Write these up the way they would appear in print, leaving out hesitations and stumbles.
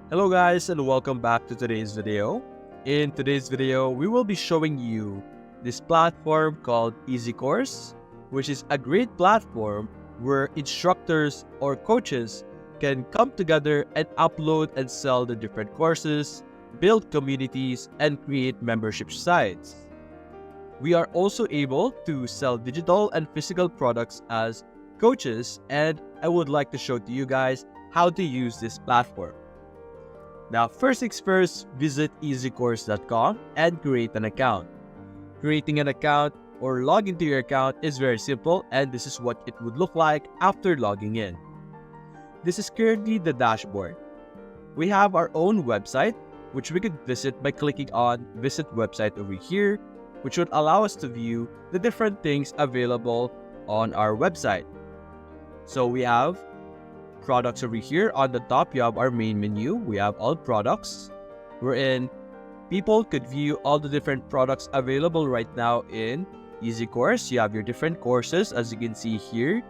Hello guys and welcome back to today's video. In today's video, we will be showing you this platform called EzyCourse, which is a great platform where instructors or coaches can come together and upload and sell the different courses, build communities, and create membership sites. We are also able to sell digital and physical products as coaches, and I would like to show to you guys how to use this platform. Now, first things first, visit EzyCourse.com and create an account. Creating an account or log into your account is very simple, and this is what it would look like after logging in. This is currently the dashboard. We have our own website, which we could visit by clicking on Visit Website over here, which would allow us to view the different things available on our website. So we have products over here. On the top, you have our main menu. We have all products, wherein people could view all the different products available right now in EzyCourse. You have your different courses, as you can see here.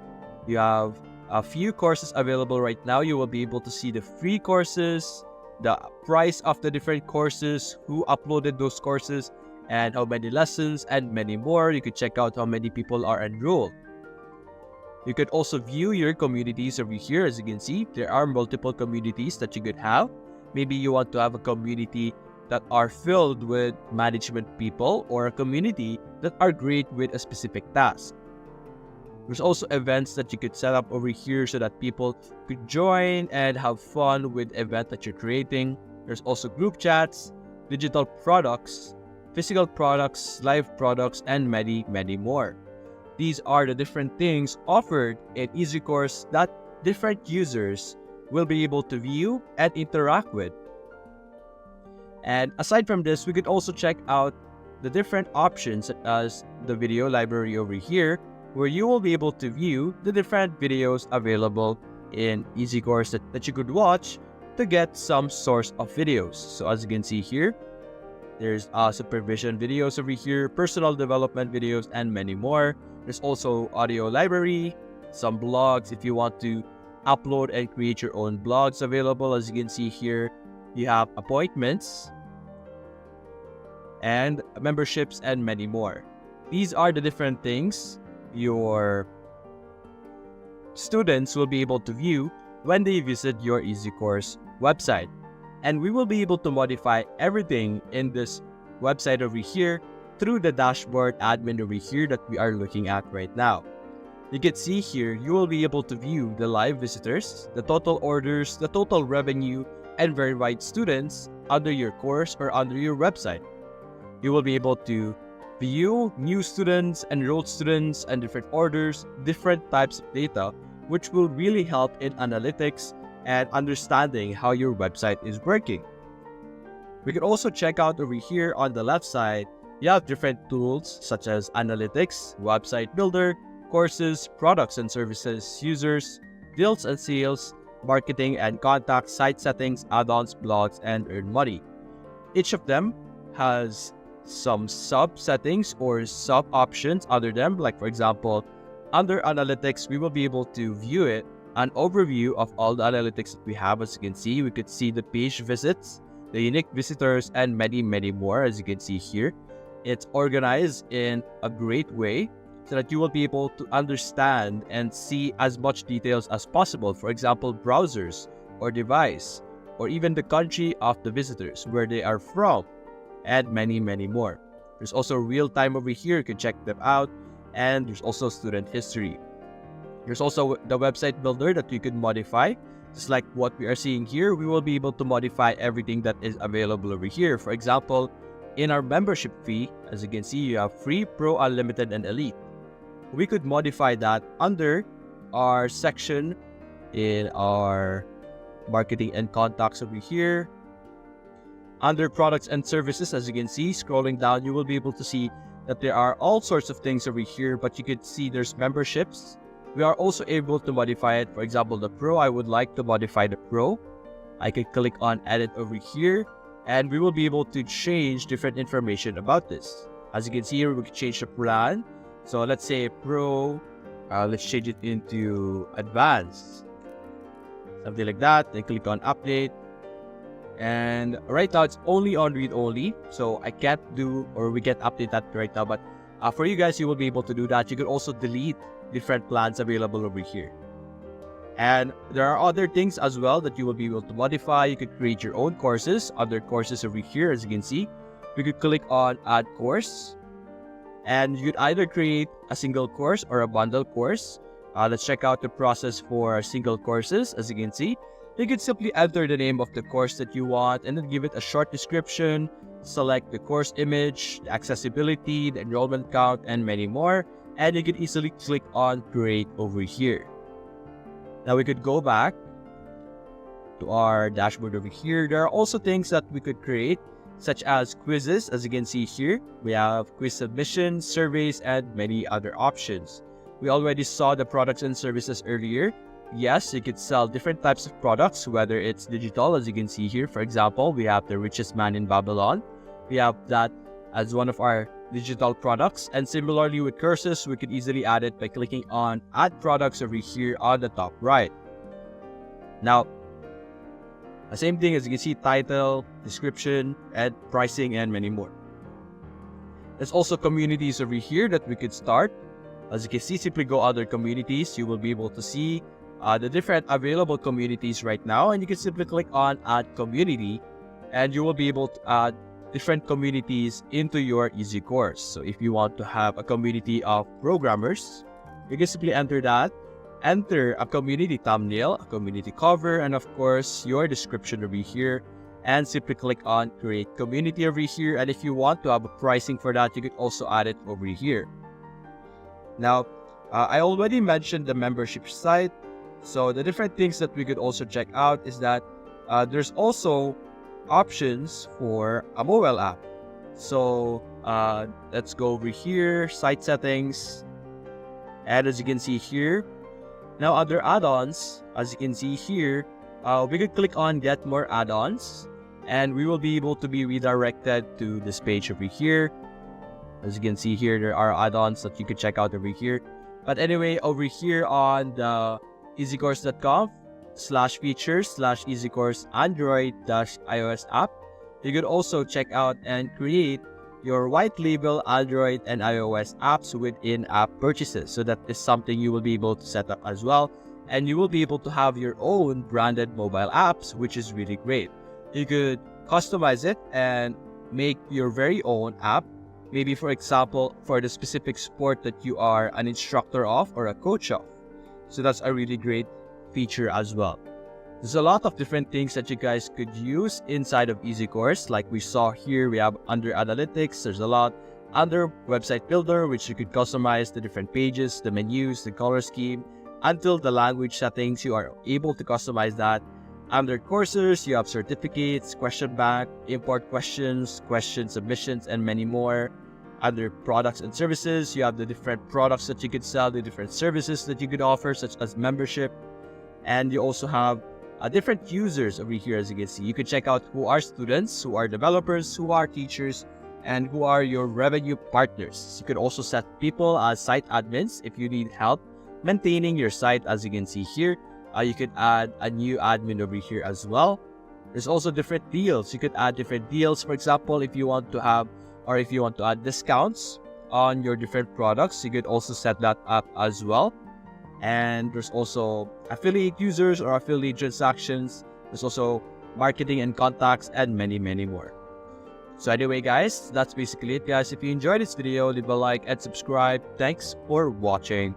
You have a few courses available right now. You will be able to see the free courses, the price of the different courses, who uploaded those courses, and how many lessons, and many more. You could check out how many people are enrolled. You could also view your communities over here. As you can see, there are multiple communities that you could have. Maybe you want to have a community that are filled with management people, or a community that are great with a specific task. There's also events that you could set up over here so that people could join and have fun with the event that you're creating. There's also group chats, digital products, physical products, live products, and many, many more. These are the different things offered in EzyCourse that different users will be able to view and interact with. And aside from this, we could also check out the different options, such as the video library over here, where you will be able to view the different videos available in EzyCourse that you could watch to get some source of videos. So as you can see here, there's supervision videos over here, personal development videos, and many more. There's also audio library, some blogs if you want to upload and create your own blogs available. As you can see here, you have appointments and memberships and many more. These are the different things your students will be able to view when they visit your EzyCourse website. And we will be able to modify everything in this website over here through the dashboard admin over here that we are looking at right now. You can see here, you will be able to view the live visitors, the total orders, the total revenue, and verified students under your course or under your website. You will be able to view new students, enrolled students, and different orders, different types of data, which will really help in analytics and understanding how your website is working. We can also check out over here on the left side. You have different tools such as analytics, website builder, courses, products and services, users, deals and sales, marketing and contact, site settings, add-ons, blogs, and earn money. Each of them has some sub settings or sub options under them. Like for example, under analytics, we will be able to view it, an overview of all the analytics that we have. As you can see, we could see the page visits, the unique visitors, and many, many more. As you can see here, it's organized in a great way so that you will be able to understand and see as much details as possible. For example, browsers or device, or even the country of the visitors, where they are from, and many, many more. There's also real time over here. You can check them out. And there's also student history. There's also the website builder that you could modify. Just like what we are seeing here, we will be able to modify everything that is available over here. For example, in our membership fee, as you can see, you have free, pro, unlimited, and elite. We could modify that under our section in our marketing and contacts over here. Under products and services, as you can see, scrolling down, you will be able to see that there are all sorts of things over here, but you could see there's memberships. We are also able to modify it. For example, the Pro, I would like to modify the Pro. I could click on edit over here, and we will be able to change different information about this. As you can see here, we can change the plan. So let's say Pro, let's change it into advanced. Something like that. Then click on update. And right now it's only on read only, so I can't do, or we can't update that right now, but for you guys, you will be able to do that. You could also delete different plans available over here. And there are other things as well that you will be able to modify. You could create your own courses, other courses over here. As you can see, we could click on add course, and you could either create a single course or a bundle course. Let's check out the process for single courses. As you can see, you could simply enter the name of the course that you want and then give it a short description, select the course image, the accessibility, the enrollment count, and many more. And you can easily click on create over here. Now we could go back to our dashboard over here. There are also things that we could create, such as quizzes. As you can see here, we have quiz submissions, surveys, and many other options. We already saw the products and services earlier. Yes, you could sell different types of products, whether it's digital. As you can see here, for example, we have the richest man in Babylon. We have that as one of our digital products. And similarly with courses, we could easily add it by clicking on add products over here on the top right. Now, the same thing, as you can see, title, description, and pricing, and many more. There's also communities over here that we could start. As you can see, simply go other communities. You will be able to see the different available communities right now, and you can simply click on add community, and you will be able to add different communities into your EzyCourse. So if you want to have a community of programmers, you can simply enter that, enter a community thumbnail, a community cover, and of course your description over here, and simply click on create community over here. And if you want to have a pricing for that, you could also add it over here. Now, I already mentioned the membership site. So the different things that we could also check out is that there's also options for a mobile app. So let's go over here, site settings. And as you can see here, now other add-ons, as you can see here, we could click on get more add-ons, and we will be able to be redirected to this page over here. As you can see here, there are add-ons that you could check out over here. But anyway, over here on the EzyCourse.com/features/EzyCourse Android-iOS app, you could also check out and create your white label Android and iOS apps with in-app purchases. So that is something you will be able to set up as well. And you will be able to have your own branded mobile apps, which is really great. You could customize it and make your very own app. Maybe, for example, for the specific sport that you are an instructor of or a coach of. So that's a really great feature as well. There's a lot of different things that you guys could use inside of EzyCourse. Like we saw here, we have under analytics, there's a lot. Under website builder, which you could customize the different pages, the menus, the color scheme, until the language settings, you are able to customize that. Under courses, you have certificates, question bank, import questions, question submissions, and many more. Under products and services, you have the different products that you could sell, the different services that you could offer, such as membership. And you also have different users over here. As you can see, you could check out who are students, who are developers, who are teachers, and who are your revenue partners. You could also set people as site admins if you need help maintaining your site. As you can see here, you could add a new admin over here as well. There's also different deals. You could add different deals. For example, if you want to have, or if you want to add discounts on your different products, you could also set that up as well. And there's also affiliate users or affiliate transactions. There's also marketing and contacts, and many more. So anyway, guys, that's basically it, guys. If you enjoyed this video, leave a like and subscribe. Thanks for watching.